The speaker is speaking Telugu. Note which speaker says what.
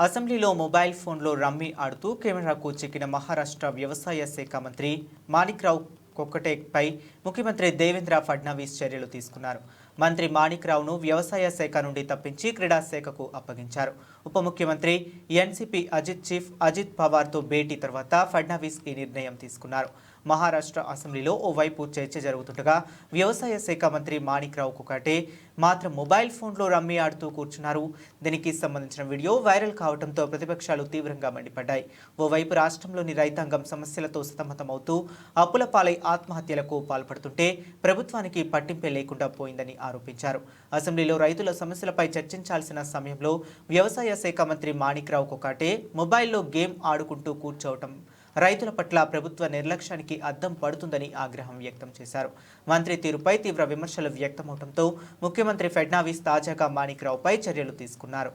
Speaker 1: అసెంబ్లీలో మొబైల్ ఫోన్లో రమ్మీ ఆడుతూ కెమెరాకు చిక్కిన మహారాష్ట్ర వ్యవసాయ శాఖ మంత్రి మాణిక్రావు కొక్కటేపై ముఖ్యమంత్రి దేవేంద్ర ఫడ్నవీస్ చర్యలు తీసుకున్నారు. మంత్రి మాణిక్రావును వ్యవసాయ శాఖ నుండి తప్పించి క్రీడా శాఖకు అప్పగించారు. ఉప ముఖ్యమంత్రి ఎన్సీపీ చీఫ్ అజిత్ పవార్తో భేటీ తర్వాత ఫడ్నవీస్ ఈ నిర్ణయం తీసుకున్నారు. మహారాష్ట్ర అసెంబ్లీలో ఓవైపు చర్చ జరుగుతుండగా వ్యవసాయ శాఖ మంత్రి మాణిక్రావు కొక్కటే మాత్రం మొబైల్ ఫోన్లో రమ్మీ ఆడుతూ కూర్చున్నారు. దీనికి సంబంధించిన వీడియో వైరల్ కావడంతో ప్రతిపక్షాలు తీవ్రంగా మండిపడ్డాయి. ఓవైపు రాష్ట్రంలోని రైతాంగం సమస్యలతో సతమతమవుతూ అప్పుల పాలై ఆత్మహత్యలకు పాల్పడుతుంటే ప్రభుత్వానికి పట్టింపే లేకుండా పోయిందని ఆరోపించారు. అసెంబ్లీలో రైతుల సమస్యలపై చర్చించాల్సిన సమయంలో వ్యవసాయ శాఖ మంత్రి మాణిక్రావు కొక్కటే మొబైల్లో గేమ్ ఆడుకుంటూ కూర్చోవటం రైతుల పట్ల ప్రభుత్వ నిర్లక్ష్యానికి అద్దం పడుతుందని ఆగ్రహం వ్యక్తం చేశారు. మంత్రి తీరుపై తీవ్ర విమర్శలు వ్యక్తమవడంతో ముఖ్యమంత్రి ఫడ్నవీస్ తాజాగా మాణిక్రావుపై చర్యలు తీసుకున్నారు.